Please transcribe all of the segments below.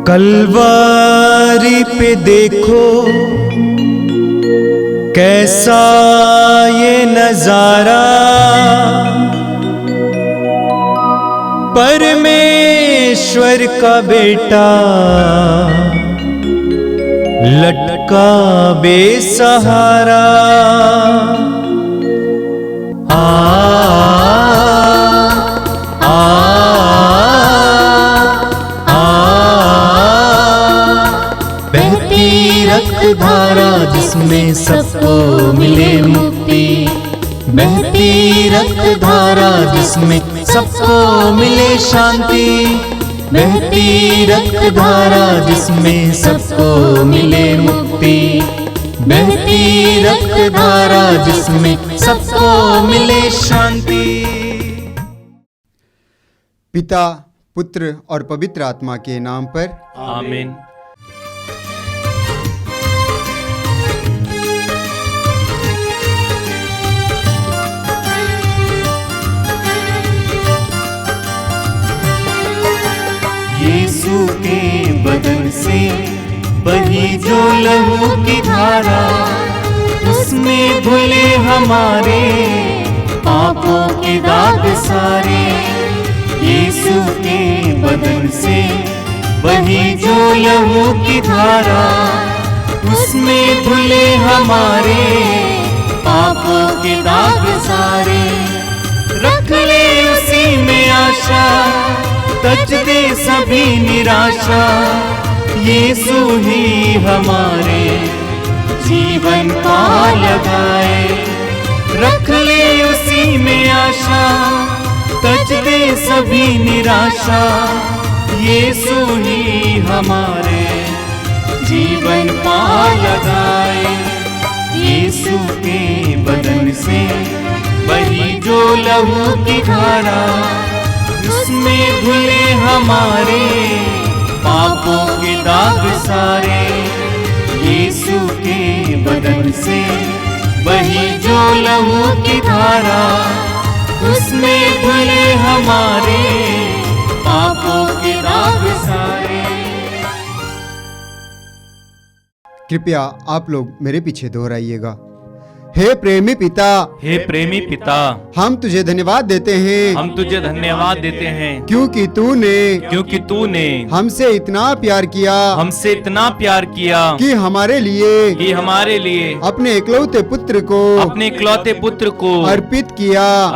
कलवारी पे देखो कैसा ये नजारा, परमेश्वर का बेटा लटका बेसहारा। धारा जिसमें सबको मिले मुक्ति, बहती रक्त धारा जिसमें सबको मिले शांति, बहती रक्त धारा जिसमें सबको मिले मुक्ति, बहती रक्त धारा जिसमें सबको मिले शांति। पिता, पुत्र और पवित्र आत्मा के नाम पर आमीन। यीशु के बदन से बही जो लहू की धारा, उसमें धुले हमारे पापों के दाग सारे। यीशु के बदन से बही जो लहू की धारा, उसमें धुले हमारे पापों के दाग सारे। रख ले उसी में आशा, तज दे सभी निराशा, यीशु ही हमारे जीवन का लगाए। रख ले उसी में आशा, तज दे सभी निराशा, यीशु ही हमारे जीवन का लगाए। यीशु के बदन से बही जो लहू की धारा, उसमें धुले हमारे पापों के दाग सारे। यीशु के बदन से बही जो लहू की धारा, उसमें धुले हमारे पापों के दाग सारे। कृपया आप लोग मेरे पीछे दोहराइएगा। हे प्रेमी पिता, हे प्रेमी पिता, हम तुझे धन्यवाद देते हैं, हम तुझे धन्यवाद देते हैं, क्योंकि तूने हमसे इतना प्यार किया, हमसे इतना प्यार किया कि हमारे लिए अपने इकलौते पुत्र को अर्पित किया,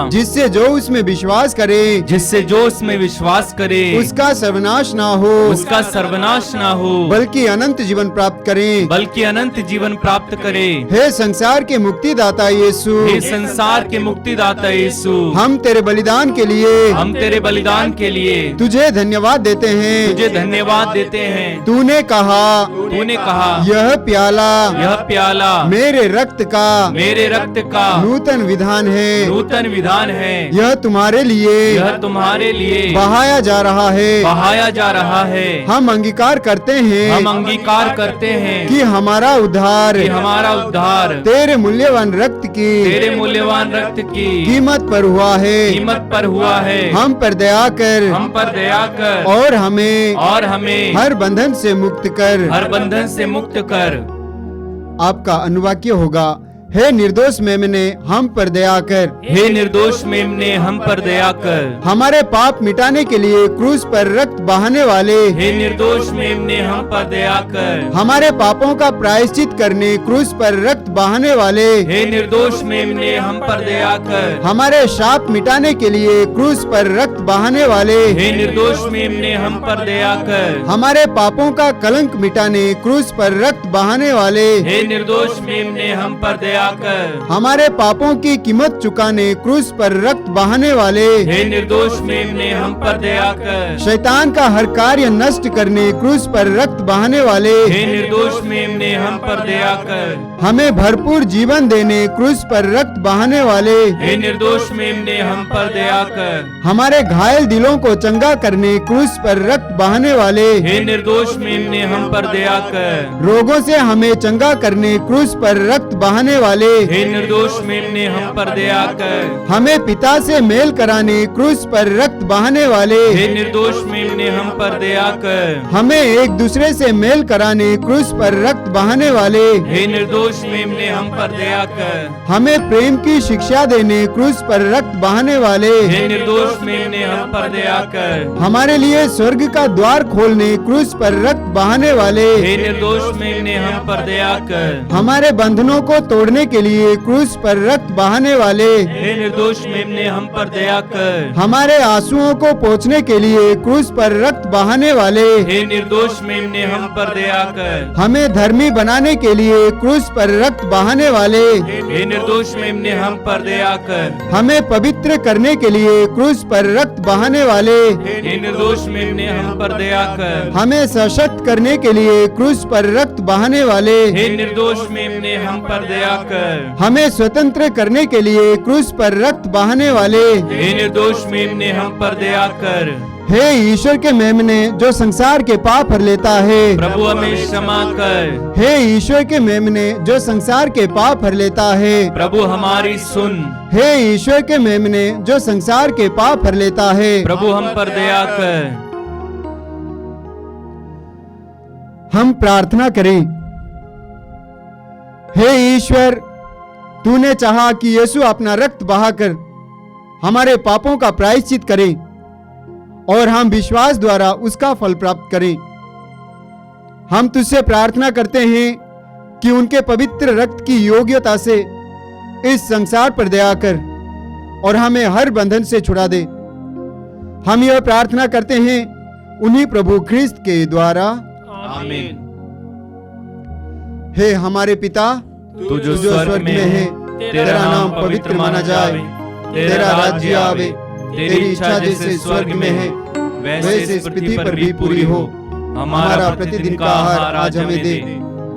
जिससे जो उसमें विश्वास करे उसका सर्वनाश ना हो, बल्कि अनंत जीवन प्राप्त करे। हे संसार के मुक्तिदाता यीशु, हम तेरे बलिदान के लिए तुझे धन्यवाद देते हैं। तूने कहा यह प्याला मेरे रक्त का नूतन विधान है, यह तुम्हारे लिए बहाया जा रहा है। हम अंगीकार करते हैं कि हमारा उद्धार तेरे मूल्यवान रक्त की कीमत पर हुआ है। हम पर दया कर और हमें हर बंधन से मुक्त कर। आपका अनुवाक्य होगा, हे निर्दोष मेमने हम पर दया कर। हमारे पाप मिटाने के लिए क्रूस पर रक्त बहाने वाले, हे निर्दोष मेमने हम पर दया कर। हमारे पापों का प्रायश्चित करने क्रूस पर रक्त बहाने वाले, हे निर्दोष मेमने हम पर दया कर। हमारे शाप मिटाने के लिए क्रूस पर रक्त बहाने वाले, हे निर्दोष मेमने हम पर दया कर। हमारे पापों का कलंक मिटाने क्रूस पर रक्त बहाने वाले, हे निर्दोष मेमने हम पर दया कर। हमारे पापों की कीमत चुकाने क्रूस पर रक्त बहाने वाले, हे निर्दोष मेमने हम पर दया कर। शैतान का हर कार्य नष्ट करने क्रूस पर रक्त बहाने वाले, हे निर्दोष मेमने हम पर दया कर। हमें भरपूर जीवन देने क्रूस पर रक्त बहाने वाले, हे निर्दोष मेमने हम पर दया कर। हमारे घायल दिलों को चंगा करने क्रूस पर रक्त बहाने वाले, हे निर्दोष मेमने हम पर दया कर। रोगों से हमें चंगा करने क्रूस पर रक्त बहाने वाले, हे निर्दोष मेमने हम पर दया कर। हमें पिता से मेल कराने क्रूस पर रक्त बहाने वाले, हे निर्दोष मेमने हम पर दया कर। हमें एक दूसरे से मेल कराने क्रूस पर रक्त बहाने वाले, हे निर्दोष मेमने हम पर दया कर। हमें प्रेम की शिक्षा देने क्रूस पर रक्त बहाने वाले, हे निर्दोष मेमने हम पर दया कर। हमारे लिए स्वर्ग का द्वार खोलने क्रूस पर रक्त बहाने वाले, हे निर्दोष मेमने हम पर दया कर। हमारे बंधनों को तोड़ने के लिए क्रूस पर रक्त बहाने वाले, हे निर्दोष मेमने हम पर दया कर। हमारे आंसुओं को पोंछने के लिए क्रूस पर रक्त बहाने वाले, हे निर्दोष मेमने हम पर दया कर। हमें धर्मी बनाने के लिए क्रूस पर रक्त बहाने वाले, हे निर्दोष मेमने हम पर दया कर। हमें पवित्र करने के लिए क्रूस पर रक्त बहाने वाले, हे निर्दोष मेमने हम पर दया कर। हमें सशक्त करने के लिए क्रूस पर रक्त बहाने वाले, हे निर्दोष मेमने हम पर दया कर। हमें स्वतंत्र करने के लिए क्रूस पर रक्त बहाने वाले, हे निर्दोष मेमने हम पर दया कर। हे ईश्वर के मेमने जो संसार के पाप हर लेता है, प्रभु हमें क्षमा कर। हे ईश्वर के मेमने जो संसार के पाप हर लेता है, प्रभु हमारी सुन। हे ईश्वर के मेमने जो संसार के पाप हर लेता है, प्रभु हम पर दया कर। हम प्रार्थना करें। हे ईश्वर, तूने चाहा कि यीशु अपना रक्त बहाकर हमारे पापों का प्रायश्चित करे और हम विश्वास द्वारा उसका फल प्राप्त करें। हम तुझसे प्रार्थना करते हैं कि उनके पवित्र रक्त की योग्यता से इस संसार पर दया कर और हमें हर बंधन से छुड़ा दे। हम यह प्रार्थना करते हैं उन्हीं प्रभु ख्रिस्त के द्वारा, आमीन। हे हमारे पिता, तू जो स्वर्ग में है, तेरा नाम पवित्र माना जाए, तेरा राज्य आवे, तेरी इच्छा जैसे स्वर्ग में है वैसे इस पृथ्वी पर भी पूरी हो। हमारा प्रतिदिन का आहार आज हमें दे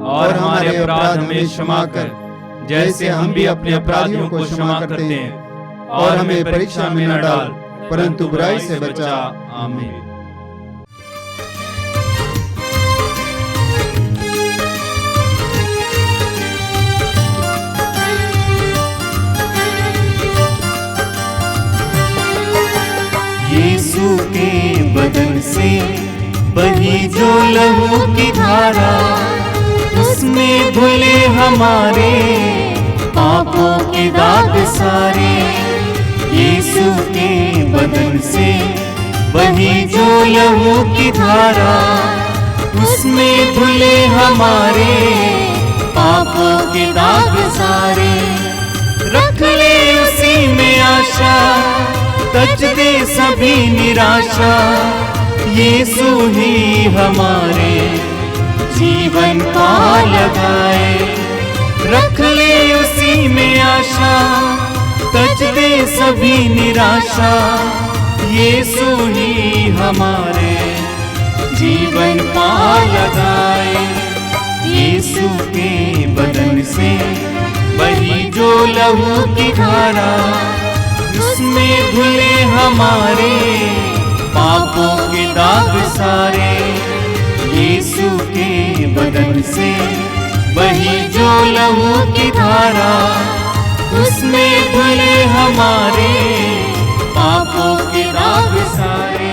और हमारे अपराध हमें क्षमा कर, जैसे हम भी अपने अपराधियों को क्षमा करते हैं, और हमें परीक्षा में न डाल परंतु बुराई से बचा। आमीन। यीशु के बदन से बही जो लहू की धारा, उसमें धुले हमारे पापों के दाग सारे। यीशु के बदन से बही जो लहू की धारा, उसमें धुले हमारे पापों के दाग सारे। रख ले उसी में आशा, तज दे सभी निराशा। यीशु ही हमारे जीवन का लगाए। रख ले उसी में आशा, तज दे सभी निराशा। यीशु ही हमारे जीवन का लगाए। यीशु के बदन से बही जो लहू की धारा, उसमें धुले हमारे पापों के दाग सारे। यीशु के बदन से बही जो लहू की धारा, उसमें धुले हमारे पापों के दाग सारे।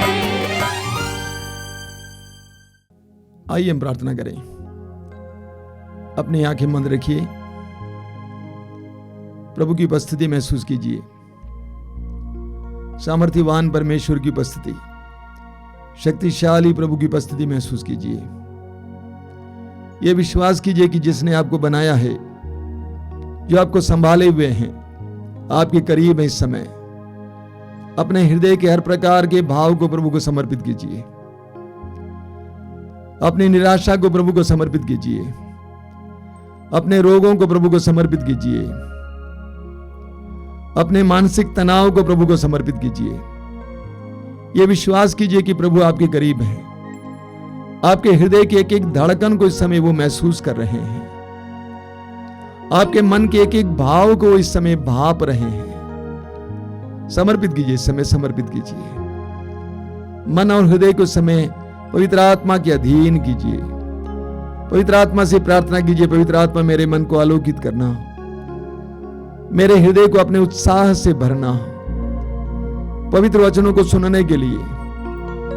आइए हम प्रार्थना करें। अपनी आंखें बंद रखिए, प्रभु की उपस्थिति महसूस कीजिए। सामर्थ्यवान परमेश्वर की उपस्थिति, शक्तिशाली प्रभु की उपस्थिति महसूस कीजिए। यह विश्वास कीजिए कि जिसने आपको बनाया है, जो आपको संभाले हुए हैं, आपके करीब है इस समय। अपने हृदय के हर प्रकार के भाव को प्रभु को समर्पित कीजिए। अपनी निराशा को प्रभु को समर्पित कीजिए। अपने रोगों को प्रभु को समर्पित कीजिए। अपने मानसिक तनाव को प्रभु को समर्पित कीजिए। यह विश्वास कीजिए कि प्रभु आपके करीब है। आपके हृदय की एक एक धड़कन को इस समय वो महसूस कर रहे हैं। आपके मन के एक एक भाव को इस समय भाप रहे हैं। समर्पित कीजिए, इस समय समर्पित कीजिए। मन और हृदय को समय पवित्र आत्मा के अधीन कीजिए। पवित्र आत्मा से प्रार्थना कीजिए, पवित्र आत्मा मेरे मन को आलोकित करना, मेरे हृदय को अपने उत्साह से भरना, पवित्र वचनों को सुनने के लिए,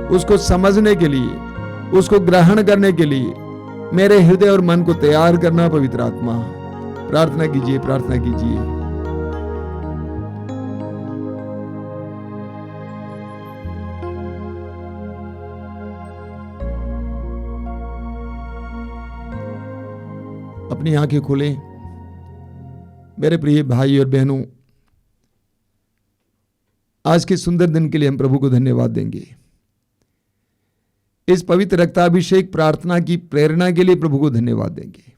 उसको समझने के लिए, उसको ग्रहण करने के लिए मेरे हृदय और मन को तैयार करना। पवित्र आत्मा, प्रार्थना कीजिए, प्रार्थना कीजिए। अपनी आंखें खोलें। मेरे प्रिय भाई और बहनों, आज के सुंदर दिन के लिए हम प्रभु को धन्यवाद देंगे। इस पवित्र रक्ताभिषेक प्रार्थना की प्रेरणा के लिए प्रभु को धन्यवाद देंगे।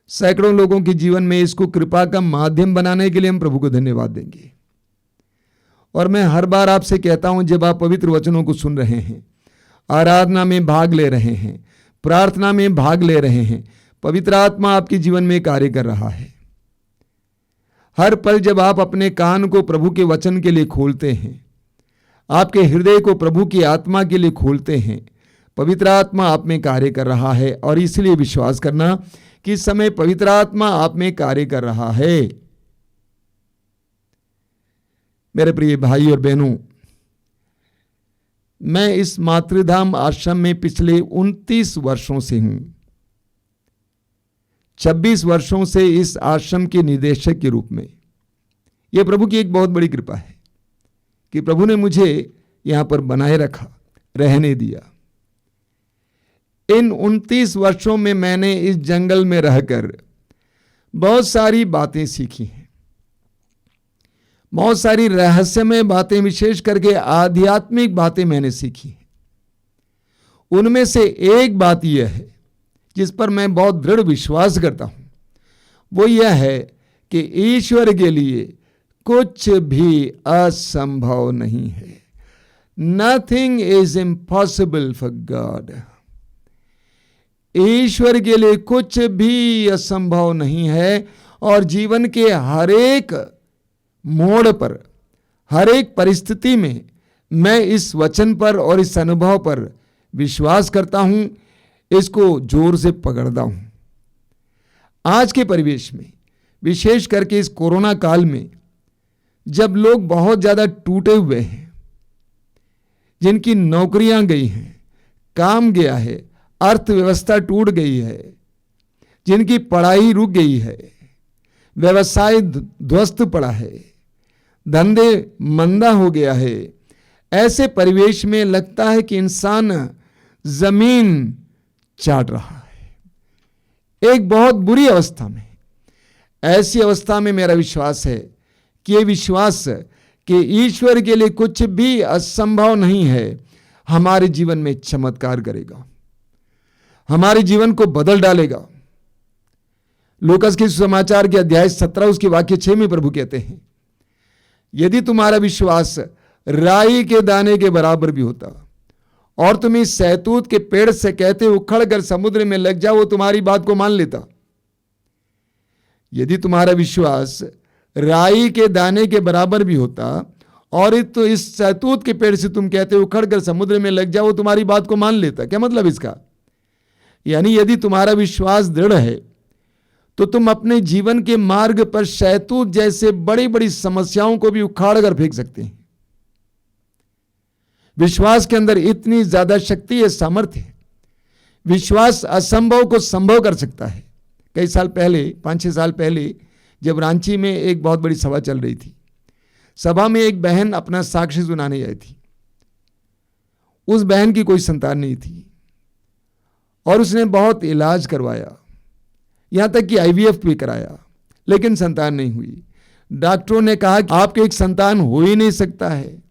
सैकड़ों लोगों के जीवन में इसको कृपा का माध्यम बनाने के लिए हम प्रभु को धन्यवाद देंगे। और मैं हर बार आपसे कहता हूं, जब आप पवित्र वचनों को सुन रहे हैं, आराधना में भाग ले रहे हैं, प्रार्थना में भाग ले रहे हैं, पवित्र आत्मा आपके जीवन में कार्य कर रहा है। हर पल जब आप अपने कान को प्रभु के वचन के लिए खोलते हैं, आपके हृदय को प्रभु की आत्मा के लिए खोलते हैं, पवित्र आत्मा आप में कार्य कर रहा है। और इसलिए विश्वास करना कि इस समय पवित्र आत्मा आप में कार्य कर रहा है। मेरे प्रिय भाई और बहनों, मैं इस मातृधाम आश्रम में पिछले 29 वर्षों से हूं। 26 वर्षों से इस आश्रम के निदेशक के रूप में। यह प्रभु की एक बहुत बड़ी कृपा है कि प्रभु ने मुझे यहां पर बनाए रखा, रहने दिया। इन 29 वर्षों में मैंने इस जंगल में रहकर बहुत सारी बातें सीखी हैं, बहुत सारी रहस्यमय बातें, विशेष करके आध्यात्मिक बातें मैंने सीखी हैं। उनमें से एक बात यह है जिस पर मैं बहुत दृढ़ विश्वास करता हूं, वो यह है कि ईश्वर के लिए कुछ भी असंभव नहीं है। Nothing is impossible for God. ईश्वर के लिए कुछ भी असंभव नहीं है। और जीवन के हर एक मोड़ पर, हर एक परिस्थिति में मैं इस वचन पर और इस अनुभव पर विश्वास करता हूं, इसको जोर से पकड़ता हूं। आज के परिवेश में, विशेष करके इस कोरोना काल में, जब लोग बहुत ज्यादा टूटे हुए हैं, जिनकी नौकरियां गई हैं, काम गया है, अर्थव्यवस्था टूट गई है, जिनकी पढ़ाई रुक गई है, व्यवसाय ध्वस्त पड़ा है, धंधे मंदा हो गया है, ऐसे परिवेश में लगता है कि इंसान जमीन चाट रहा है, एक बहुत बुरी अवस्था में। ऐसी अवस्था में मेरा विश्वास है कि ये विश्वास कि ईश्वर के लिए कुछ भी असंभव नहीं है, हमारे जीवन में चमत्कार करेगा, हमारे जीवन को बदल डालेगा। लूकास के समाचार के अध्याय 17 उसके वाक्य 6 में प्रभु कहते हैं, यदि तुम्हारा विश्वास राई के दाने के बराबर भी होता और तुम इस सहतूत के पेड़ से कहते उखड़ कर समुद्र में लग जाओ, वो तुम्हारी बात को मान लेता। यदि तुम्हारा विश्वास राई के दाने के बराबर भी होता और तो इस सहतूत के पेड़ से तुम कहते उखड़ कर समुद्र में लग जाओ, वो तुम्हारी बात को मान लेता। क्या मतलब इसका? यानी यदि तुम्हारा विश्वास दृढ़ है तो तुम अपने जीवन के मार्ग पर शहतूत जैसे बड़ी बड़ी समस्याओं को भी उखाड़ कर फेंक सकते हैं। विश्वास के अंदर इतनी ज्यादा शक्ति है, सामर्थ्य है। विश्वास असंभव को संभव कर सकता है। कई साल पहले, 5-6 साल पहले, जब रांची में एक बहुत बड़ी सभा चल रही थी, सभा में एक बहन अपना साक्ष्य सुनाने आई थी। उस बहन की कोई संतान नहीं थी और उसने बहुत इलाज करवाया, यहां तक कि IVF भी कराया, लेकिन संतान नहीं हुई। डॉक्टरों ने कहा कि आपके एक संतान हो ही नहीं सकता है।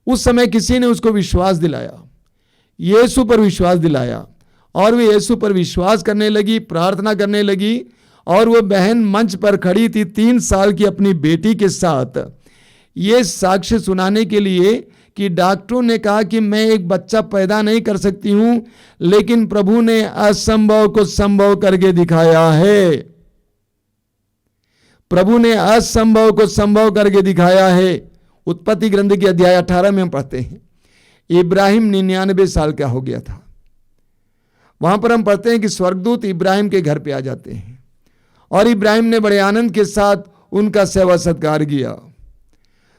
उस समय किसी ने उसको विश्वास दिलाया, यीशु पर विश्वास दिलाया, और वो यीशु पर विश्वास करने लगी, प्रार्थना करने लगी। और वो बहन मंच पर खड़ी थी 3 साल की अपनी बेटी के साथ, ये साक्ष्य सुनाने के लिए कि डॉक्टरों ने कहा कि मैं एक बच्चा पैदा नहीं कर सकती हूं, लेकिन प्रभु ने असंभव को संभव करके दिखाया है। प्रभु ने असंभव को संभव करके दिखाया है। उत्पत्ति ग्रंथ के अध्याय 18 में हम पढ़ते हैं, इब्राहिम 99 साल का हो गया था। वहां पर हम पढ़ते हैं कि स्वर्गदूत इब्राहिम के घर पे आ जाते हैं और इब्राहिम ने बड़े आनंद के साथ उनका सेवा सत्कार किया।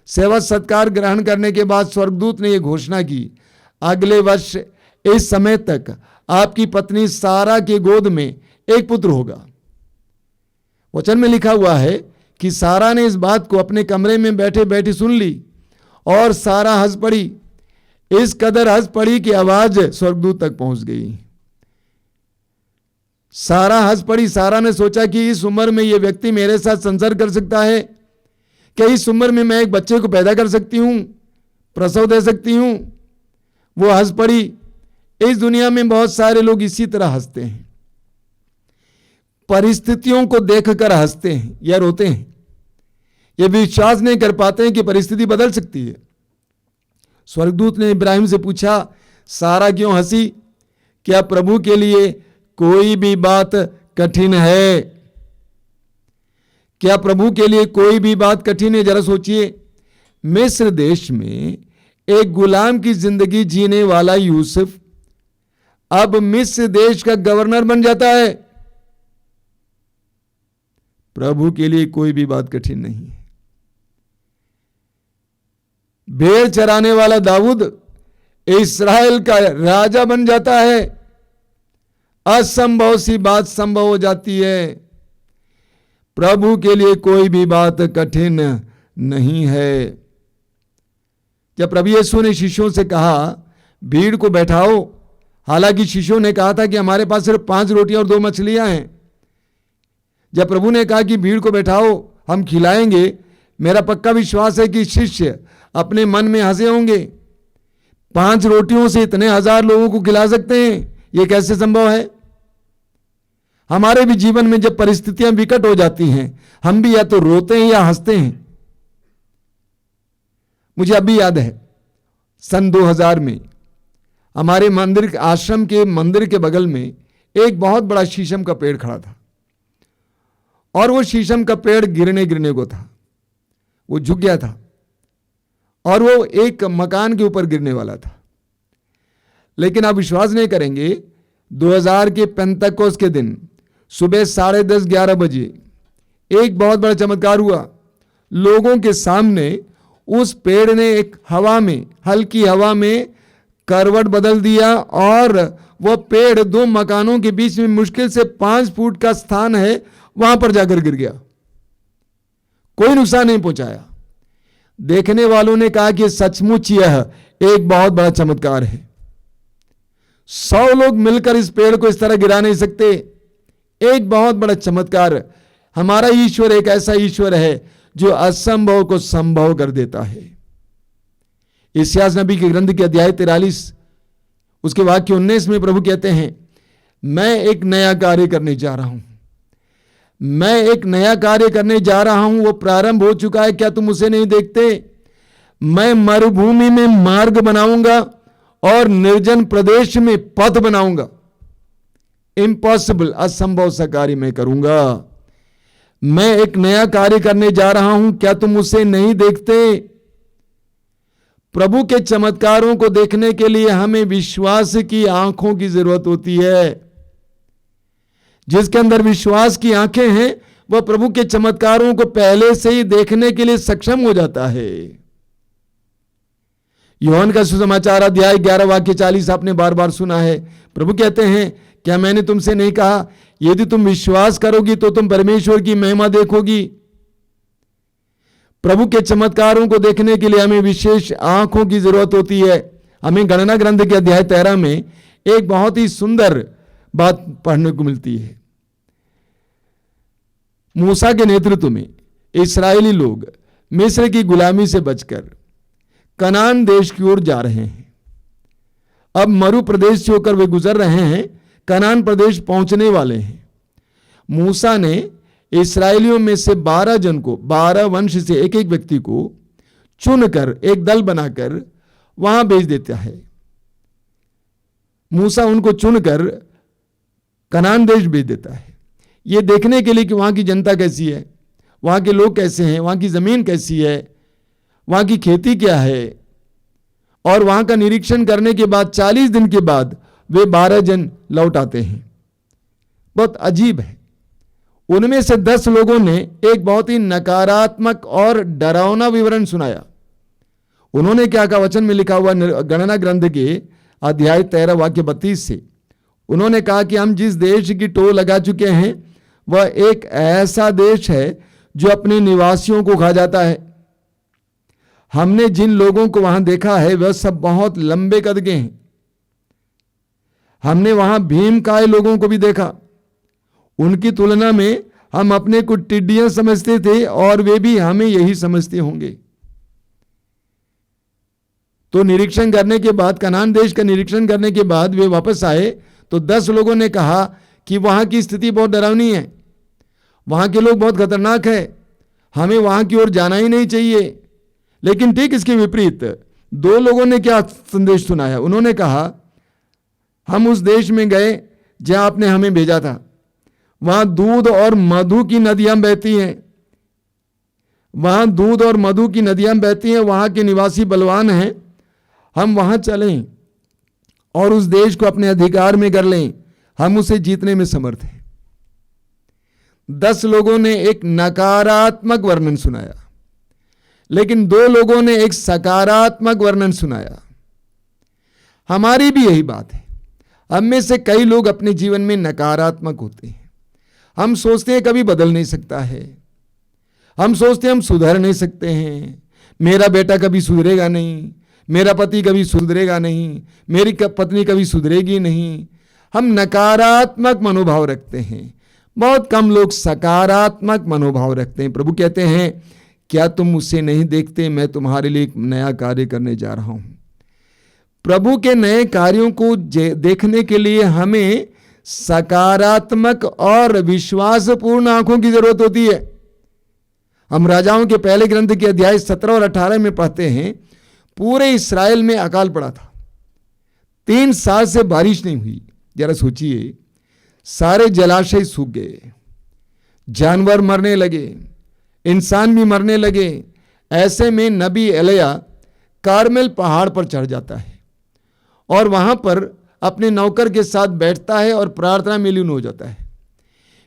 सेवा सत्कार ग्रहण करने के बाद स्वर्गदूत ने यह घोषणा की, अगले वर्ष इस समय तक आपकी पत्नी सारा के गोद में एक पुत्र होगा। वचन में लिखा हुआ है कि सारा ने इस बात को अपने कमरे में बैठे बैठे सुन ली और सारा हंस पड़ी। इस कदर हंस पड़ी कि आवाज स्वर्गदूत तक पहुंच गई। सारा हंस पड़ी। सारा ने सोचा कि इस उम्र में यह व्यक्ति मेरे साथ संसार कर सकता है? क्या इस उम्र में मैं एक बच्चे को पैदा कर सकती हूं, प्रसव दे सकती हूं? वो हंस पड़ी। इस दुनिया में बहुत सारे लोग इसी तरह हंसते हैं, परिस्थितियों को देखकर हंसते हैं या रोते हैं। ये विश्वास नहीं कर पाते हैं कि परिस्थिति बदल सकती है। स्वर्गदूत ने इब्राहिम से पूछा, सारा क्यों हंसी? क्या प्रभु के लिए कोई भी बात कठिन है? क्या प्रभु के लिए कोई भी बात कठिन है? जरा सोचिए, मिस्र देश में एक गुलाम की जिंदगी जीने वाला यूसुफ अब मिस्र देश का गवर्नर बन जाता है। प्रभु के लिए कोई भी बात कठिन नहीं है। भेड़ चराने वाला दाऊद इस्राएल का राजा बन जाता है। असंभव सी बात संभव हो जाती है। प्रभु के लिए कोई भी बात कठिन नहीं है। जब प्रभु यीशु ने शिष्यों से कहा भीड़ को बैठाओ, हालांकि शिष्यों ने कहा था कि हमारे पास सिर्फ 5 रोटियां और 2 मछलियां हैं। जब प्रभु ने कहा कि भीड़ को बैठाओ, हम खिलाएंगे, मेरा पक्का विश्वास है कि शिष्य अपने मन में हंसे होंगे। 5 रोटियों से इतने 1000 लोगों को खिला सकते हैं, यह कैसे संभव है? हमारे भी जीवन में जब परिस्थितियां विकट हो जाती हैं, हम भी या तो रोते हैं या हंसते हैं। मुझे अभी याद है, सन 2000 में हमारे मंदिर, आश्रम के मंदिर के बगल में एक बहुत बड़ा शीशम का पेड़ खड़ा था और वो शीशम का पेड़ गिरने को था। वो झुक गया था और वो एक मकान के ऊपर गिरने वाला था। लेकिन आप विश्वास नहीं करेंगे, 2000 के पेंतकोस्त के दिन सुबह 10:30-11 बजे एक बहुत बड़ा चमत्कार हुआ। लोगों के सामने उस पेड़ ने एक हवा में, हल्की हवा में करवट बदल दिया और वह पेड़ 2 मकानों के बीच में मुश्किल से 5 फुट का स्थान है, वहां पर जाकर गिर गया। कोई नुकसान नहीं पहुंचाया। देखने वालों ने कहा कि सचमुच यह एक बहुत बड़ा चमत्कार है। 100 लोग मिलकर इस पेड़ को इस तरह गिरा नहीं सकते। एक बहुत बड़ा चमत्कार। हमारा ईश्वर एक ऐसा ईश्वर है जो असंभव को संभव कर देता है। इस्यास नबी के ग्रंथ के अध्याय 43 उसके वाक्य 19 में प्रभु कहते हैं, मैं एक नया कार्य करने जा रहा हूं। मैं एक नया कार्य करने जा रहा हूं, वो प्रारंभ हो चुका है, क्या तुम उसे नहीं देखते? मैं मरुभूमि में मार्ग बनाऊंगा और निर्जन प्रदेश में पथ बनाऊंगा। इम्पॉसिबल, असंभव सा कार्य मैं करूंगा। मैं एक नया कार्य करने जा रहा हूं, क्या तुम उसे नहीं देखते? प्रभु के चमत्कारों को देखने के लिए हमें विश्वास की आंखों की जरूरत होती है। जिसके अंदर विश्वास की आंखें हैं, वह प्रभु के चमत्कारों को पहले से ही देखने के लिए सक्षम हो जाता है। यूहन्ना का सुसमाचार अध्याय 11 वाक्य 40 आपने बार बार सुना है। प्रभु कहते हैं, क्या मैंने तुमसे नहीं कहा, यदि तुम विश्वास करोगी तो तुम परमेश्वर की महिमा देखोगी। प्रभु के चमत्कारों को देखने के लिए हमें विशेष आंखों की जरूरत होती है। हमें गणना ग्रंथ के अध्याय 13 में एक बहुत ही सुंदर बात पढ़ने को मिलती है। मूसा के नेतृत्व में इस्राएली लोग मिस्र की गुलामी से बचकर कनान देश की ओर जा रहे हैं। अब मरु प्रदेश से होकर वे गुजर रहे हैं, कनान प्रदेश पहुंचने वाले हैं। मूसा ने इस्राएलियों में से 12 जन को, 12 वंश से एक एक व्यक्ति को चुनकर एक दल बनाकर वहां भेज देता है। मूसा उनको चुनकर कनान देश भेज देता है, यह देखने के लिए कि वहां की जनता कैसी है, वहां के लोग कैसे हैं, वहां की जमीन कैसी है, वहां की खेती क्या है। और वहां का निरीक्षण करने के बाद 40 दिन के बाद वे 12 जन लौट आते हैं। बहुत अजीब है। उनमें से 10 लोगों ने एक बहुत ही नकारात्मक और डरावना विवरण सुनाया। उन्होंने क्या कहा? वचन में लिखा हुआ गणना ग्रंथ के अध्याय 13 वाक्य 32 से उन्होंने कहा कि हम जिस देश की टो लगा चुके हैं वह एक ऐसा देश है जो अपने निवासियों को खा जाता है। हमने जिन लोगों को वहां देखा है वह सब बहुत लंबे कद के हैं। हमने वहां भीमकाय लोगों को भी देखा। उनकी तुलना में हम अपने को टिड्डियां समझते थे और वे भी हमें यही समझते होंगे। तो निरीक्षण करने के बाद, कनान देश का निरीक्षण करने के बाद वे वापस आए तो 10 लोगों ने कहा कि वहां की स्थिति बहुत डरावनी है, वहां के लोग बहुत खतरनाक है, हमें वहां की ओर जाना ही नहीं चाहिए। लेकिन ठीक इसके विपरीत 2 लोगों ने क्या संदेश सुनाया? उन्होंने कहा हम उस देश में गए जहां आपने हमें भेजा था, वहां दूध और मधु की नदियां बहती हैं, वहां दूध और मधु की नदियां बहती हैं, वहां के निवासी बलवान हैं, हम वहां चलें और उस देश को अपने अधिकार में कर लें, हम उसे जीतने में समर्थ हैं। 10 लोगों ने एक नकारात्मक वर्णन सुनाया, लेकिन 2 लोगों ने एक सकारात्मक वर्णन सुनाया। हमारी भी यही बात है। हम में से कई लोग अपने जीवन में नकारात्मक होते हैं। हम सोचते हैं कभी बदल नहीं सकता है, हम सोचते हैं हम सुधर नहीं सकते हैं, मेरा बेटा कभी सुधरेगा नहीं, मेरा पति कभी सुधरेगा नहीं, मेरी पत्नी कभी सुधरेगी नहीं। हम नकारात्मक मनोभाव रखते हैं। बहुत कम लोग सकारात्मक मनोभाव रखते हैं। प्रभु कहते हैं क्या तुम मुझसे नहीं देखते, मैं तुम्हारे लिए एक नया कार्य करने जा रहा हूं। प्रभु के नए कार्यों को देखने के लिए हमें सकारात्मक और विश्वासपूर्ण आंखों की जरूरत होती है। हम राजाओं के पहले ग्रंथ के अध्याय 17 और 18 में पढ़ते हैं पूरे इस्राएल में अकाल पड़ा था, 3 साल से बारिश नहीं हुई। जरा सोचिए, सारे जलाशय सूख गए, जानवर मरने लगे, इंसान भी मरने लगे। ऐसे में नबी एलिया कारमेल पहाड़ पर चढ़ जाता है और वहां पर अपने नौकर के साथ बैठता है और प्रार्थना में लीन हो जाता है।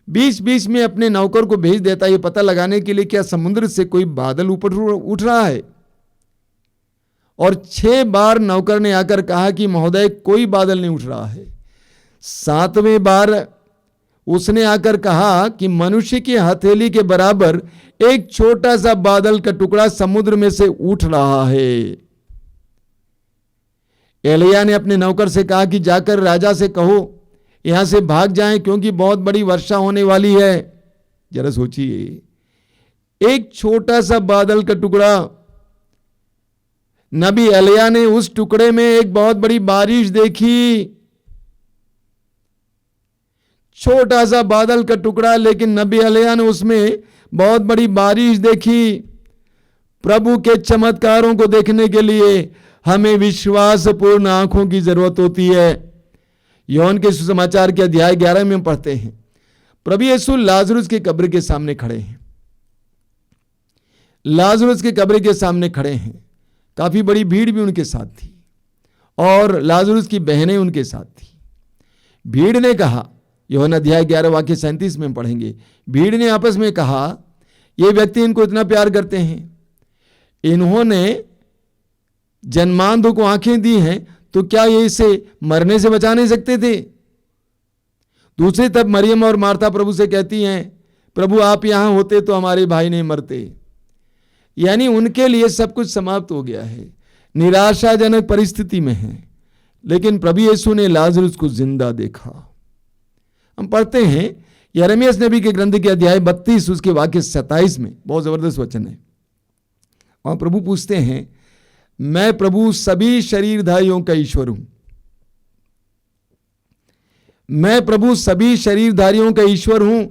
बीच बीच में अपने नौकर को भेज देता है ये पता लगाने के लिए क्या समुद्र से कोई बादल ऊपर उठ रहा है। और 6 बार नौकर ने आकर कहा कि महोदय कोई बादल नहीं उठ रहा है। 7वें बार उसने आकर कहा कि मनुष्य की हथेली के बराबर एक छोटा सा बादल का टुकड़ा समुद्र में से उठ रहा है। एलिया ने अपने नौकर से कहा कि जाकर राजा से कहो यहां से भाग जाएं क्योंकि बहुत बड़ी वर्षा होने वाली है। जरा सोचिए, एक छोटा सा बादल का टुकड़ा, नबी एलिया ने उस टुकड़े में एक बहुत बड़ी बारिश देखी। छोटा सा बादल का टुकड़ा, लेकिन नबी एलिया ने उसमें बहुत बड़ी बारिश देखी। प्रभु के चमत्कारों को देखने के लिए हमें विश्वासपूर्ण आंखों की जरूरत होती है। योहन के सुसमाचार के अध्याय 11 में पढ़ते हैं प्रभु यीशु लाजरुस की कब्र के सामने खड़े हैं। लाजरुस की कब्र के सामने खड़े हैं। काफी बड़ी भीड़ भी उनके साथ थी और लाजरुस की बहनें उनके साथ थी। भीड़ ने कहा, योहन अध्याय 11 वाक्य 37 में पढ़ेंगे, भीड़ ने आपस में कहा ये व्यक्ति इनको इतना प्यार करते हैं, इन्होंने जन्मांध को आंखें दी हैं, तो क्या ये इसे मरने से बचा नहीं सकते थे। दूसरी तरफ मरियम और मार्था प्रभु से कहती हैं प्रभु आप यहां होते तो हमारे भाई नहीं मरते। यानी उनके लिए सब कुछ समाप्त हो गया है, निराशाजनक परिस्थिति में है। लेकिन प्रभु यीशु ने लाजरुस को जिंदा देखा। हम पढ़ते हैं यिर्मयाह नबी के ग्रंथ के अध्याय 32 उसके वाक्य 27 में, बहुत जबरदस्त वचन है। और प्रभु पूछते हैं मैं प्रभु सभी शरीरधारियों का ईश्वर हूं, मैं प्रभु सभी शरीरधारियों का ईश्वर हूं,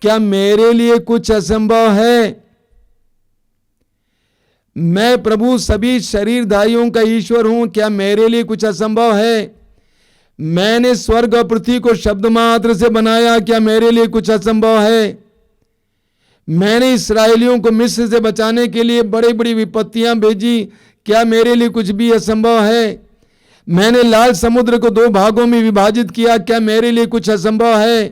क्या मेरे लिए कुछ असंभव है। मैं प्रभु सभी शरीरधारियों का ईश्वर हूं, क्या मेरे लिए कुछ असंभव है। मैंने स्वर्ग और पृथ्वी को शब्द मात्र से बनाया, क्या मेरे लिए कुछ असंभव है। मैंने इस्राएलियों को मिस्र से बचाने के लिए बड़ी बड़ी विपत्तियां भेजी, क्या मेरे लिए कुछ भी असंभव है। मैंने लाल समुद्र को 2 भागों में विभाजित किया, क्या मेरे लिए कुछ असंभव है।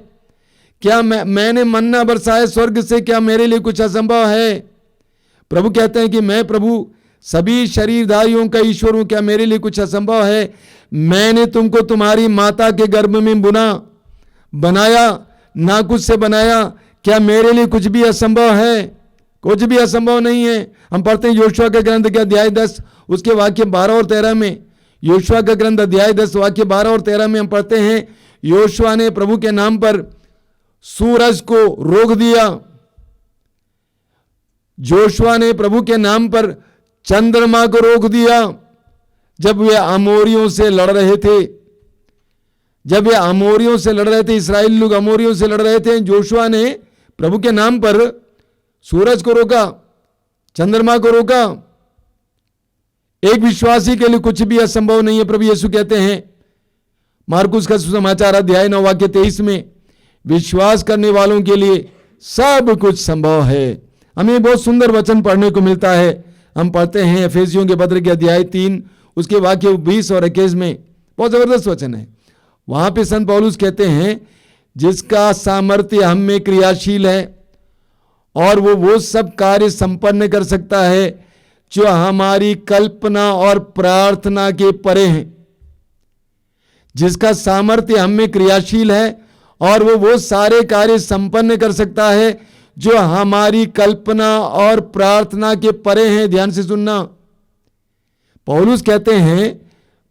क्या मैंने मन्ना बरसाया स्वर्ग से, क्या मेरे लिए कुछ असंभव है? प्रभु कहते हैं कि मैं प्रभु सभी शरीरधारियों का ईश्वर हूं, क्या मेरे लिए कुछ असंभव है? मैंने तुमको तुम्हारी माता के गर्भ में बनाया, ना कुछ से बनाया, क्या मेरे लिए कुछ भी असंभव है? कुछ भी असंभव नहीं है। हम पढ़ते हैं योशुआ के ग्रंथ के अध्याय 10 उसके वाक्य 12 और 13 में, योशुआ का ग्रंथ अध्याय 10 वाक्य 12 और 13 में हम पढ़ते हैं, योशुआ ने प्रभु के नाम पर सूरज को रोक दिया, जोशुआ ने प्रभु के नाम पर चंद्रमा को रोक दिया। जब वे अमोरियों से लड़ रहे थे, इस्राएली लोग अमोरियों से लड़ रहे थे, जोशुआ ने प्रभु के नाम पर सूरज को रोका, चंद्रमा को रोका। एक विश्वासी के लिए कुछ भी असंभव नहीं है। प्रभु यीशु कहते हैं मार्कुस का सुसमाचार अध्याय 9 वाक्य 23 में, विश्वास करने वालों के लिए सब कुछ संभव है। हमें बहुत सुंदर वचन पढ़ने को मिलता है। हम पढ़ते हैं एफेसियों के पत्र के अध्याय 3 उसके वाक्य 20 और 21 में, बहुत जबरदस्त वचन है। वहां पे संत पौलुस कहते हैं, जिसका सामर्थ्य हम में क्रियाशील है और वो सब कार्य संपन्न कर सकता है जो हमारी कल्पना और प्रार्थना के परे हैं। जिसका सामर्थ्य हम में क्रियाशील है और वो सारे कार्य संपन्न कर सकता है जो हमारी कल्पना और प्रार्थना के परे हैं। ध्यान से सुनना, पौलुस कहते हैं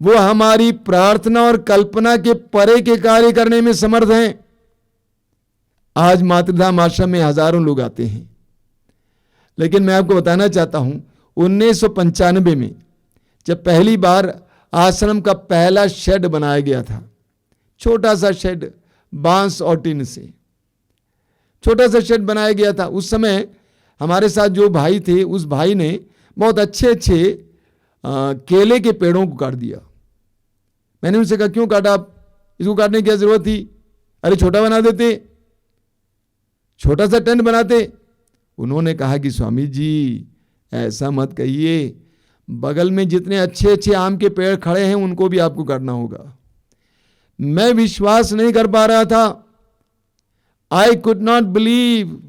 वो हमारी प्रार्थना और कल्पना के परे के कार्य करने में समर्थ हैं। आज मातृधाम आश्रम में हजारों लोग आते हैं, लेकिन मैं आपको बताना चाहता हूं 1995 में जब पहली बार आश्रम का पहला शेड बनाया गया था, छोटा सा शेड, बांस और टीन से छोटा सा शेड बनाया गया था। उस समय हमारे साथ जो भाई थे, उस भाई ने बहुत अच्छे केले के पेड़ों को काट दिया। मैंने उनसे कहा, क्यों काटा आप? इसको काटने की क्या जरूरत थी? अरे छोटा बना देते, छोटा सा टेंट बनाते। उन्होंने कहा कि स्वामी जी ऐसा मत कहिए, बगल में जितने अच्छे आम के पेड़ खड़े हैं उनको भी आपको काटना होगा। मैं विश्वास नहीं कर पा रहा था, आई कुड नॉट बिलीव।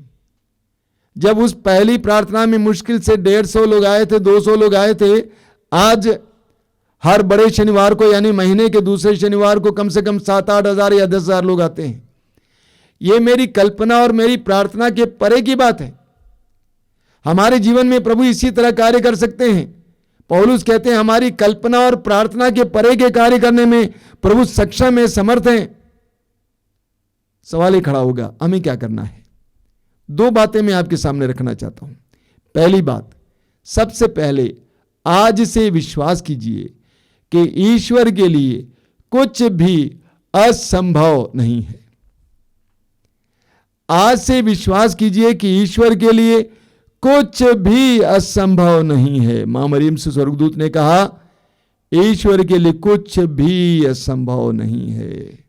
जब उस पहली प्रार्थना में मुश्किल से 150 लोग आए थे, 200 लोग आए थे, आज हर बड़े शनिवार को यानी महीने के दूसरे शनिवार को कम से कम 7-8 हजार या 10 हजार लोग आते हैं। यह मेरी कल्पना और मेरी प्रार्थना के परे की बात है। हमारे जीवन में प्रभु इसी तरह कार्य कर सकते हैं। पौलुस कहते हैं हमारी कल्पना और प्रार्थना के परे के कार्य करने में प्रभु सक्षम है, समर्थ हैं। सवाल ही खड़ा होगा, हमें क्या करना है? 2 बातें मैं आपके सामने रखना चाहता हूं। पहली बात, सबसे पहले आज से विश्वास कीजिए कि ईश्वर के लिए कुछ भी असंभव नहीं है। आज से विश्वास कीजिए कि ईश्वर के लिए कुछ भी असंभव नहीं है। मां मरियम से स्वर्गदूत ने कहा, ईश्वर के लिए कुछ भी असंभव नहीं है।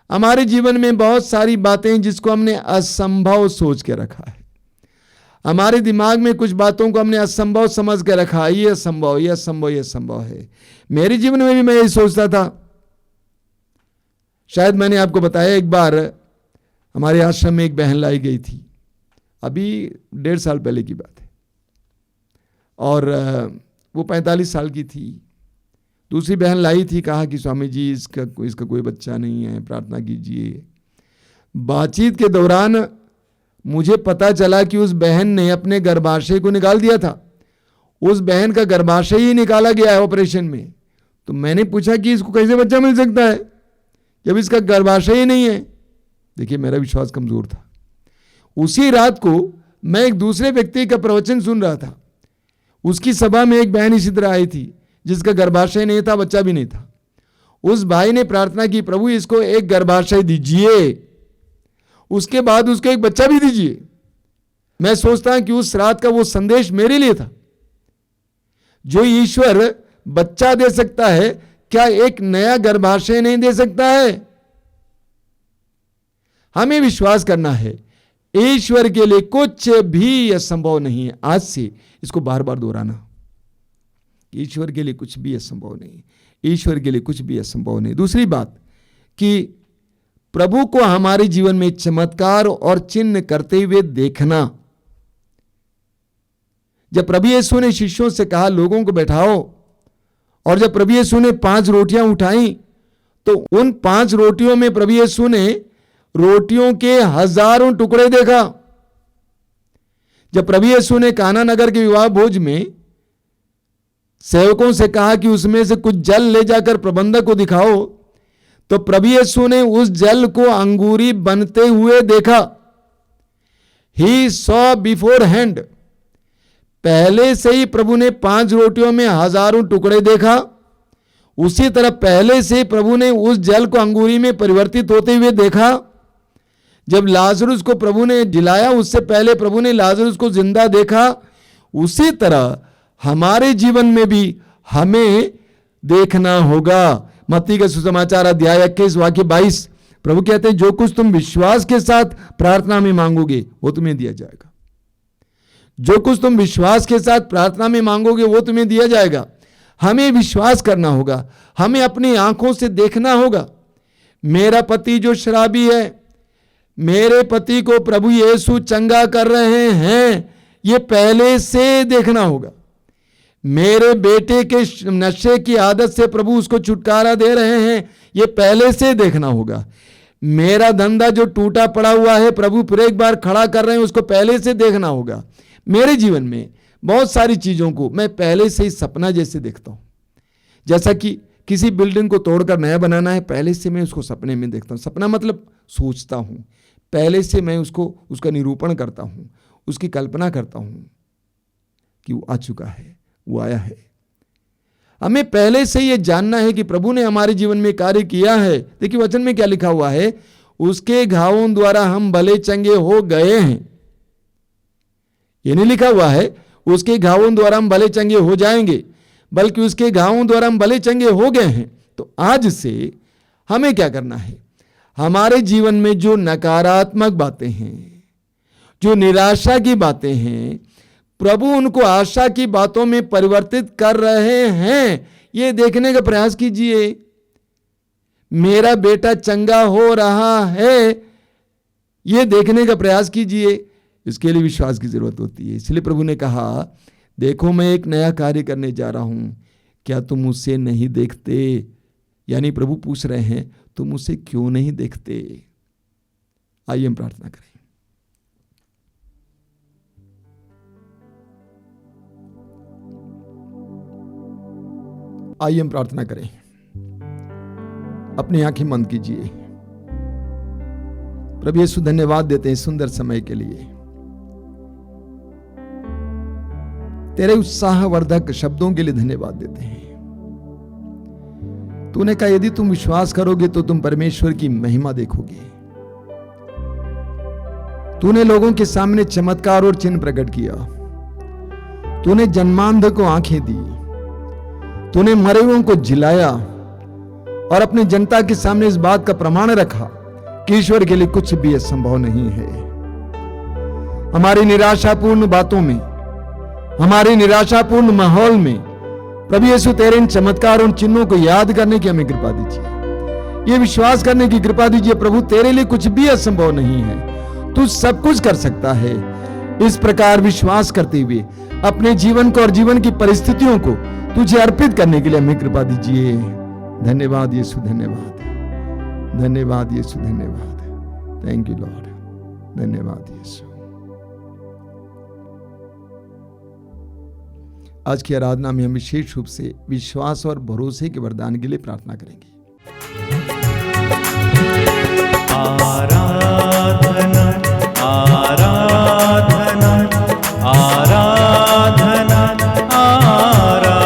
हमारे जीवन में बहुत सारी बातें जिसको हमने असंभव सोच के रखा है। हमारे दिमाग में कुछ बातों को हमने असंभव समझ के रखा है, ये असंभव, ये असंभव, ये असंभव है। मेरे जीवन में भी मैं यही सोचता था। शायद मैंने आपको बताया, एक बार हमारे आश्रम में एक बहन लाई गई थी, अभी 1.5 साल पहले की बात है, और वो 45 साल की थी। दूसरी बहन लाई थी, कहा कि स्वामी जी इसका कोई बच्चा नहीं है, प्रार्थना कीजिए। बातचीत के दौरान मुझे पता चला कि उस बहन ने अपने गर्भाशय को निकाल दिया था। उस बहन का गर्भाशय ही निकाला गया है ऑपरेशन में। तो मैंने पूछा कि इसको कैसे बच्चा मिल सकता है जब इसका गर्भाशय ही नहीं है? देखिए, मेरा विश्वास कमजोर था। उसी रात को मैं एक दूसरे व्यक्ति का प्रवचन सुन रहा था। उसकी सभा में एक बहन इसी तरह आई थी जिसका गर्भाशय नहीं था, बच्चा भी नहीं था। उस भाई ने प्रार्थना की, प्रभु इसको एक गर्भाशय दीजिए, उसके बाद उसको एक बच्चा भी दीजिए। मैं सोचता हूं कि उस रात का वो संदेश मेरे लिए था। जो ईश्वर बच्चा दे सकता है, क्या एक नया गर्भाशय नहीं दे सकता है? हमें विश्वास करना है, ईश्वर के लिए कुछ भी असंभव नहीं है। आज से इसको बार बार दोहराना, ईश्वर के लिए कुछ भी असंभव नहीं, ईश्वर के लिए कुछ भी असंभव नहीं। दूसरी बात कि प्रभु को हमारे जीवन में चमत्कार और चिन्ह करते हुए देखना। जब प्रभु यीशु ने शिष्यों से कहा लोगों को बैठाओ, और जब प्रभु यीशु ने 5 रोटियां उठाई, तो उन 5 रोटियों में प्रभु यीशु ने रोटियों के हजारों टुकड़े देखा। जब प्रभु यीशु ने काना नगर के विवाह भोज में सेवकों से कहा कि उसमें से कुछ जल ले जाकर प्रबंधक को दिखाओ, तो प्रभु यीशु ने उस जल को अंगूरी बनते हुए देखा। ही सॉ बिफोर हैंड, पहले से ही प्रभु ने 5 रोटियों में हजारों टुकड़े देखा। उसी तरह पहले से प्रभु ने उस जल को अंगूरी में परिवर्तित होते हुए देखा। जब लाजरुस को प्रभु ने जिलाया, उससे पहले प्रभु ने लाजरुस को जिंदा देखा। उसी तरह हमारे जीवन में भी हमें देखना होगा। मत्ती का सुसमाचार अध्याय 21 वाक्य 22, प्रभु कहते हैं जो कुछ तुम विश्वास के साथ प्रार्थना में मांगोगे वो तुम्हें दिया जाएगा। जो कुछ तुम विश्वास के साथ प्रार्थना में मांगोगे वो तुम्हें दिया जाएगा। हमें विश्वास करना होगा, हमें अपनी आंखों से देखना होगा। मेरा पति जो शराबी है, मेरे पति को प्रभु यीशु चंगा कर रहे हैं, ये पहले से देखना होगा। मेरे बेटे के नशे की आदत से प्रभु उसको छुटकारा दे रहे हैं, ये पहले से देखना होगा। मेरा धंधा जो टूटा पड़ा हुआ है, प्रभु फिर एक बार खड़ा कर रहे हैं, उसको पहले से देखना होगा। मेरे जीवन में बहुत सारी चीजों को मैं पहले से ही सपना जैसे देखता हूं। जैसा कि किसी बिल्डिंग को तोड़कर नया बनाना है, पहले से मैं उसको सपने में देखता हूं। सपना मतलब सोचता हूं, पहले से मैं उसका निरूपण करता हूं, उसकी कल्पना करता हूं कि वो आ चुका है, वो आया है। हमें पहले से ये जानना है कि प्रभु ने हमारे जीवन में कार्य किया है। देखिए वचन में क्या लिखा हुआ है, उसके घावों द्वारा हम भले चंगे हो गए हैं। ये नहीं लिखा हुआ है उसके घावों द्वारा हम भले चंगे हो जाएंगे, बल्कि उसके घावों द्वारा हम भले चंगे हो गए हैं। तो आज से हमें क्या करना है, हमारे जीवन में जो नकारात्मक बातें हैं, जो निराशा की बातें हैं, प्रभु उनको आशा की बातों में परिवर्तित कर रहे हैं, ये देखने का प्रयास कीजिए। मेरा बेटा चंगा हो रहा है, ये देखने का प्रयास कीजिए। इसके लिए विश्वास की जरूरत होती है। इसलिए प्रभु ने कहा देखो मैं एक नया कार्य करने जा रहा हूं, क्या तुम उसे नहीं देखते? यानी प्रभु पूछ रहे हैं तुम उसे क्यों नहीं देखते? आइए हम प्रार्थना करें। आइए हम प्रार्थना करें। अपनी आंखें बंद कीजिए। प्रभु यीशु धन्यवाद देते हैं सुंदर समय के लिए, तेरे उत्साहवर्धक शब्दों के लिए धन्यवाद देते हैं। तूने कहा यदि तुम विश्वास करोगे तो तुम परमेश्वर की महिमा देखोगे। तूने लोगों के सामने चमत्कार और चिन्ह प्रकट किया। तूने जन्मांध को आंखें दी। तूने मरे हुओं को जिलाया और अपनी जनता के सामने इस बात का प्रमाण रखा कि ईश्वर के लिए कुछ भी असंभव नहीं है। हमारी निराशापूर्ण बातों में, हमारे निराशापूर्ण माहौल में प्रभु यीशु तेरे इन चमत्कार और चिन्हों को याद करने की हमें कृपा दीजिए। ये विश्वास करने की कृपा दीजिए प्रभु तेरे लिए कुछ भी असंभव नहीं है, तू सब कुछ कर सकता है। इस प्रकार विश्वास करते हुए अपने जीवन को और जीवन की परिस्थितियों को तुझे अर्पित करने के लिए हमें कृपा दीजिए। धन्यवाद यीशु, धन्यवाद, धन्यवाद यीशु, धन्यवाद। थैंक यू लॉर्ड, धन्यवाद यीशु। आज की आराधना में हम विशेष रूप से विश्वास और भरोसे के वरदान के लिए प्रार्थना करेंगे। आराधना आराधना आराधना आराधना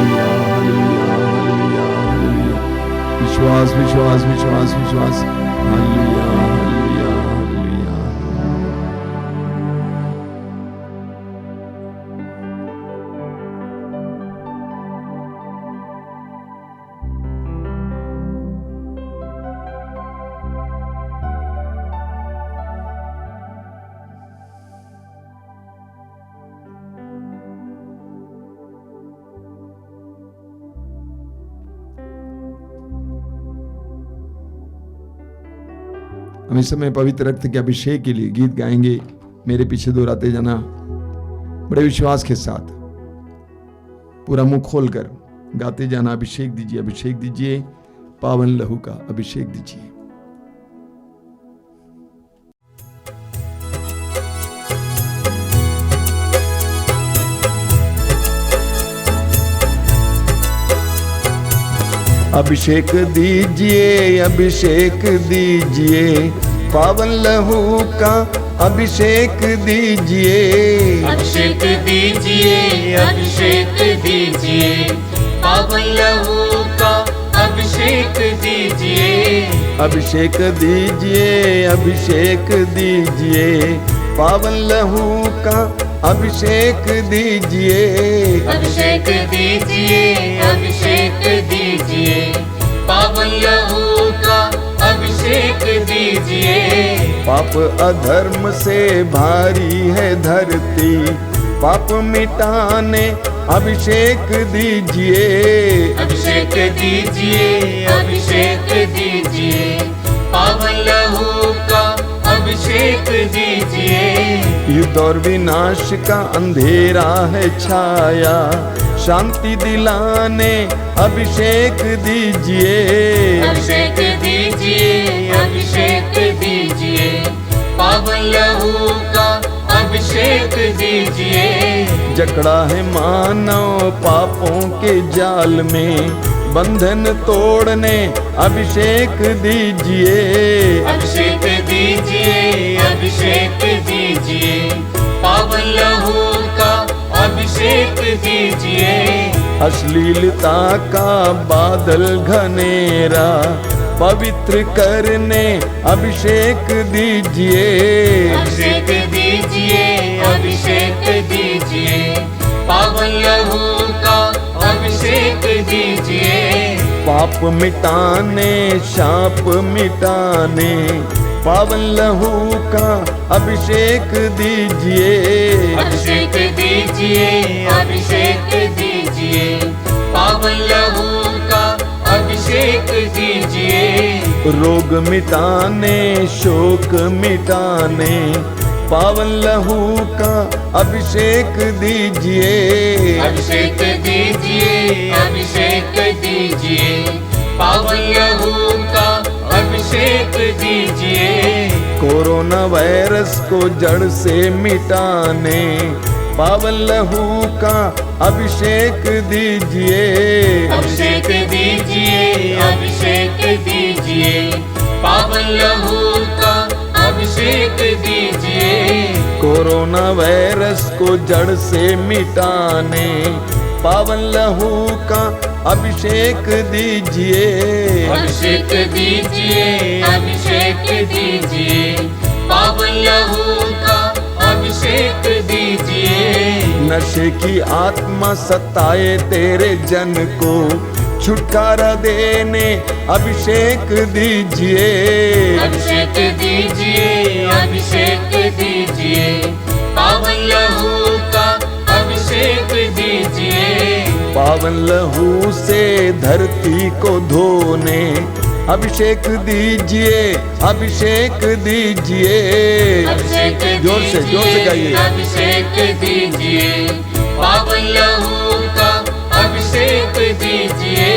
विश्वास विश्वास विश्वास विश्वास। Hallelujah hallelujah hallelujah. हम इस समय पवित्र रक्त के अभिषेक के लिए गीत गाएंगे। मेरे पीछे दोहराते जाना बड़े विश्वास के साथ, पूरा मुंह खोलकर गाते जाना। अभिषेक दीजिए, अभिषेक दीजिए, पावन लहू का अभिषेक दीजिए। अभिषेक दीजिए, अभिषेक दीजिए, पावन लहू का अभिषेक दीजिए। अभिषेक दीजिए, अभिषेक दीजिए, पावन लहू का अभिषेक दीजिए। अभिषेक दीजिए, अभिषेक दीजिए, पावन लहू का अभिषेक दीजिए। अभिषेक दीजिए, अभिषेक दीजिए, पावन लहू का अभिषेक दीजिए। पाप अधर्म से भारी है धरती, पाप मिटाने अभिषेक दीजिए। अभिषेक दीजिए, अभिषेक दीजिए, पावन लहू का अभिषेक दीजिए। युद्ध और विनाश का अंधेरा है छाया, शांति दिलाने अभिषेक दीजिए। अभिषेक दीजिए, अभिषेक दीजिए, पावन लहू का अभिषेक दीजिए। जकड़ा है मानव पापों के जाल में, बंधन तोड़ने अभिषेक दीजिए। अभिषेक दीजिए, अभिषेक दीजिए, पावन लहू का अभिषेक दीजिए। अश्लीलता का बादल घनेरा पवित्र करने अभिषेक दीजिए। अभिषेक दीजिए, अभिषेक दीजिए, पावन लहू का अभिषेक दीजिए। पाप मिटाने शाप मिटाने पावन लहू का अभिषेक दीजिए। अभिषेक दीजिए, अभिषेक दीजिए, पावन लहू का अभिषेक दीजिए। रोग मिटाने शोक मिटाने पावन लहू का अभिषेक दीजिए। अभिषेक दीजिए, अभिषेक दीजिए, पावन लहू का अभिषेक दीजिए। कोरोना वायरस को जड़ से मिटाने पावन लहू का अभिषेक दीजिए। अभिषेक दीजिए, अभिषेक दीजिए, पावन लहू का अभिषेक दीजिए। कोरोना वायरस को जड़ से मिटाने पावन लहू का अभिषेक दीजिए। अभिषेक दीजिए, अभिषेक दीजिए, पावन लहू का अभिषेक दीजिए। नशे की आत्मा सताए तेरे जन को छुटकारा देने अभिषेक दीजिए। अभिषेक दीजिए, अभिषेक दीजिए, पावन लहू का अभिषेक दीजिए। पावन लहू से धरती को धोने अभिषेक दीजिए। अभिषेक दीजिए। अभिषेक जोर से गाइए। अभिषेक दीजिए, पावन लहू का अभिषेक दीजिए।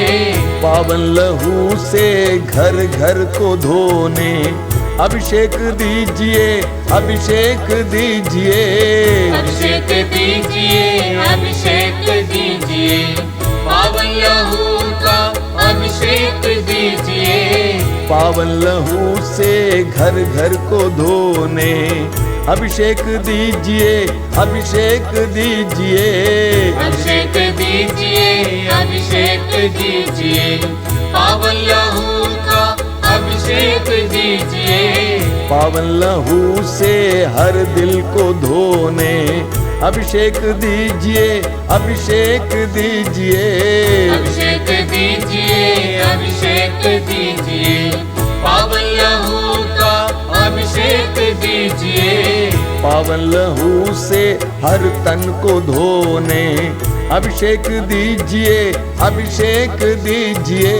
पावन लहू से घर घर को धोने अभिषेक दीजिए। अभिषेक दीजिए। अभिषेक दीजिए, अभिषेक दीजिए, पावन लहू का अभिषेक दीजिए। पावन लहू से घर घर को धोने अभिषेक दीजिए। अभिषेक दीजिए। अभिषेक दीजिए, अभिषेक दीजिए, पावन लहू दीजिए, पावन लहू से हर दिल को धोने अभिषेक दीजिए, अभिषेक दीजिए, अभिषेक दीजिए, अभिषेक दीजिए, पावन लहू का अभिषेक दीजिए, पावन लहू से हर तन को धोने अभिषेक दीजिए, अभिषेक दीजिए,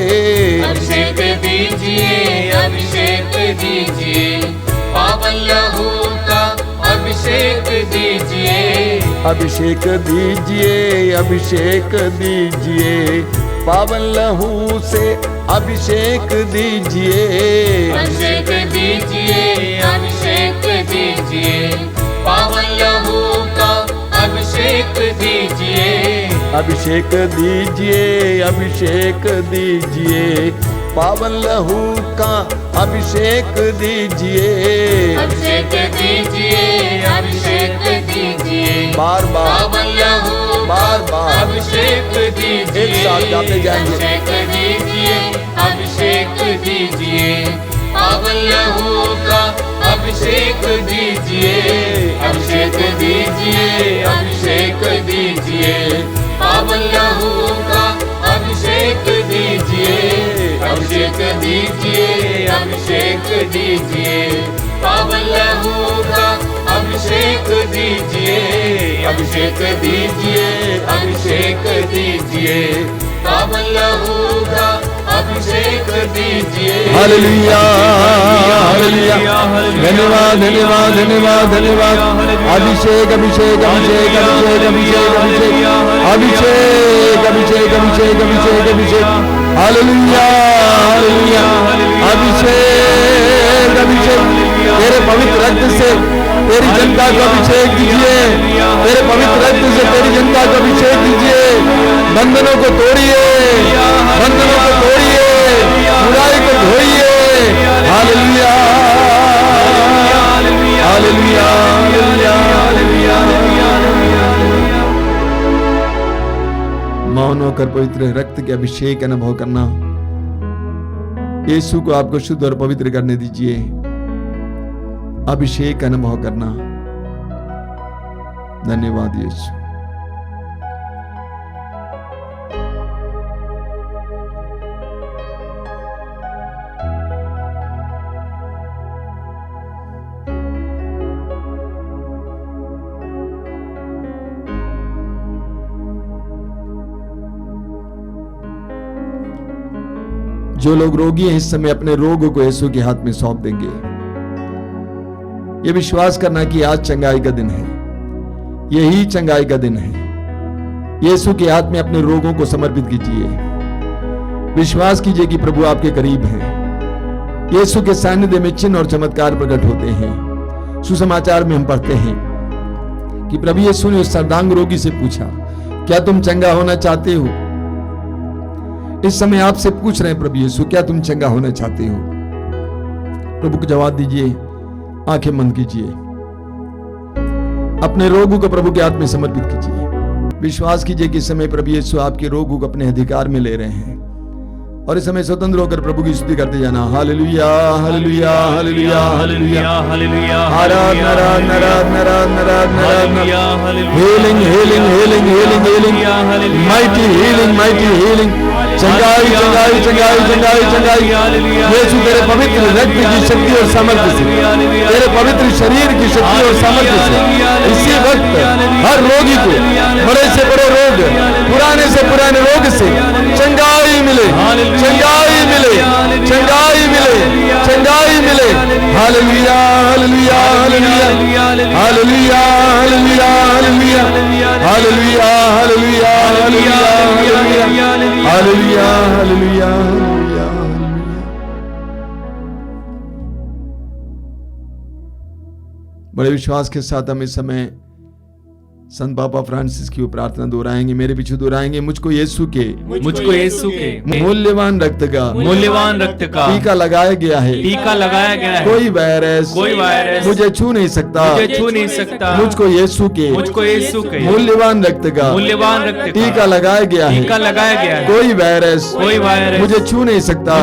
अभिषेक दीजिए, अभिषेक दीजिए, पावन लहू का अभिषेक दीजिए, अभिषेक दीजिए, अभिषेक दीजिए, पावन लहू से अभिषेक दीजिए, अभिषेक दीजिए, अभिषेक दीजिए, पावन लहू का अभिषेक दीजिए, अभिषेक दीजिए, अभिषेक दीजिए, पावन लहू का अभिषेक दीजिए, अभिषेक दीजिए, अभिषेक दीजिए, बार बार पावन लहू बार बार अभिषेक दीजिए, एक साथ गाते जाएंगे। अभिषेक दीजिए, अभिषेक दीजिए, पावन लहू का अभिषेक दीजिए, अभिषेक दीजिए, अभिषेक दीजिए, पावन लहू का अभिषेक दीजिए, अभिषेक दीजिए, अभिषेक दीजिए, पावन लहू का अभिषेक दीजिए, अभिषेक दीजिए, अभिषेक दीजिए, पावन लहू का अभिषेक दीजिए। हालेलुया, हालेलुया, धन्यवाद, धन्यवाद, धन्यवाद, धन्यवाद। अभिषेक, अभिषेक, अभिषेक, अभिषेक, अभिषेक, अभिषेक, अभिषेक, अभिषेक, अभिषेक, अभिषेक, हालेलुया, हालेलुया, अभिषेक, अभिषेक, तेरे पवित्र रक्त से तेरी जनता को अभिषेक दीजिए, तेरे पवित्र रक्त से तेरी जनता को अभिषेक दीजिए, बंधनों को तोड़िए, बंधनों को तोड़िए, बुराई को धोइए। हालेलुया, हालेलुया, हालेलुया, मौन होकर पवित्र रक्त के अभिषेक का अनुभव करना। यीशु को आपको शुद्ध और पवित्र करने दीजिए, अभिषेक का अनुभव करना। धन्यवाद यीशु। जो लोग रोगी हैं इस समय अपने रोगों को यीशु के हाथ में सौंप देंगे। ये विश्वास करना कि आज चंगाई का दिन है, यही चंगाई का दिन है। यीशु के हाथ में अपने रोगों को समर्पित कीजिए। विश्वास कीजिए कि प्रभु आपके करीब हैं। यीशु के सानिध्य में चिन्ह और चमत्कार प्रकट होते हैं। सुसमाचार में हम पढ़ते हैं कि प्रभु यीशु ने उस सर्दांग रोगी से पूछा, क्या तुम चंगा होना चाहते हो? इस समय आपसे पूछ रहे हैं प्रभु यीशु, क्या तुम चंगा होना चाहते हो? प्रभु को जवाब दीजिए, आंखें बंद कीजिए, अपने रोगों को प्रभु के हाथ में समर्पित कीजिए। विश्वास कीजिए कि इस समय प्रभु यीशु आपके रोगों को अपने अधिकार में ले रहे हैं और इस समय स्वतंत्र होकर प्रभु की स्तुति करते जाना। Hallelujah, hallelujah, hallelujah, hallelujah, hallelujah, आराधना, आराधना, आराधना, आराधना, हालेलुया, आराधना, hallelujah, healing, healing, healing, healing, healing, hallelujah, mighty healing, mighty healing, चंगाई, चंगाई, चंगाई, चंगाई, चंगाई। यीशु तेरे पवित्र रक्त की शक्ति और सामर्थ्य से, तेरे पवित्र शरीर की शक्ति और सामर्थ्य से इसी वक्त हर रोगी को बड़े से बड़े रोग, पुराने से पुराने रोग से चंगाई मिले, चंगाई मिले, चंगाई मिले, चंगाई मिले। Hallelujah, hallelujah, hallelujah, hallelujah, hallelujah, hallelujah, hallelujah, hallelujah, hallelujah, hallelujah, hallelujah, hallelujah. बड़े विश्वास के साथ हम इस समय संत पापा फ्रांसिस की वो प्रार्थना दोहराएंगे, मेरे पीछे दोहराएंगे, मुझको यीशु के मूल्यवान रक्त का टीका लगाया गया है, कोई वायरस मुझे छू नहीं सकता, मुझको यीशु के मूल्यवान रक्त का टीका लगाया गया है, कोई वायरस मुझे छू नहीं सकता,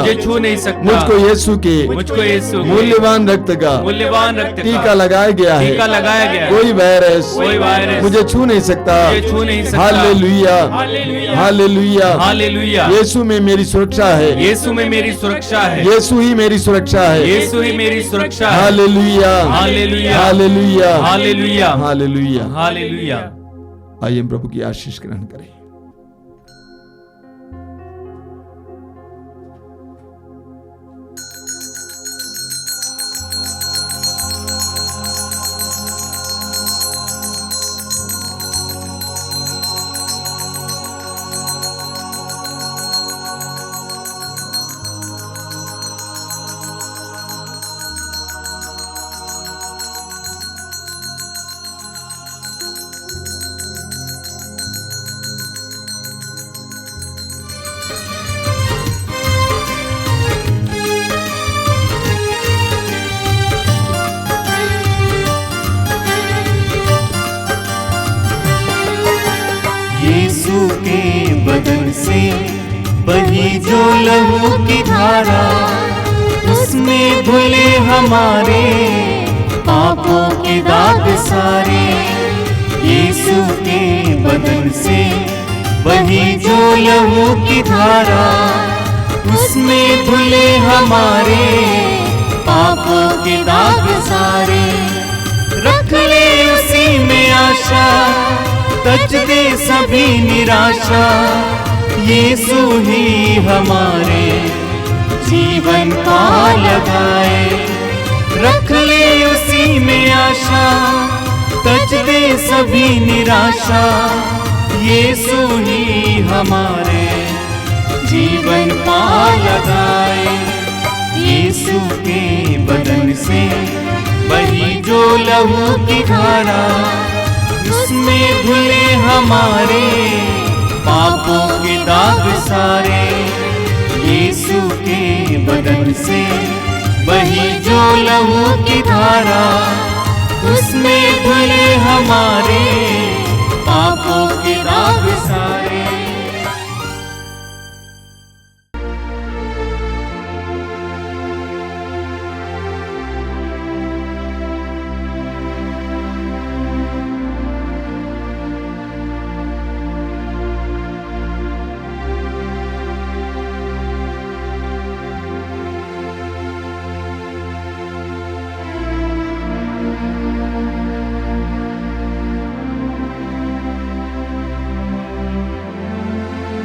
मुझको यीशु के मूल्यवान रक्त का टीका लगाया गया है, कोई वायरस मुझे छू नहीं सकता। Hallelujah, hallelujah, hallelujah. यीशु में मेरी सुरक्षा है, यीशु में मेरी सुरक्षा है, यीशु ही मेरी सुरक्षा है, यीशु ही मेरी सुरक्षा है। Hallelujah, hallelujah, hallelujah, hallelujah, hallelujah. Hallelujah. आइए हम प्रभु की आशीष ग्रहण करें। यीशु के बदन से बही जो लहू की धारा, उसमें धुले हमारे पापों के दाग सारे। यीशु के बदन से बही जो लहू की धारा, उसमें धुले हमारे पापों के दाग सारे। रख ले उसी में आशा, तज दे सभी निराशा। यीशु ही हमारे जीवन का लगाए। रख ले उसी में आशा, तज दे सभी निराशा। यीशु ही हमारे जीवन का लगाए। यीशु के बदन से बही जो लहू की धारा, उसमें धुले हमारे पापों के दाग सारे। यीशु के बदन से बही जो लहू की धारा, उसमें धुले हमारे पापों के दाग सारे।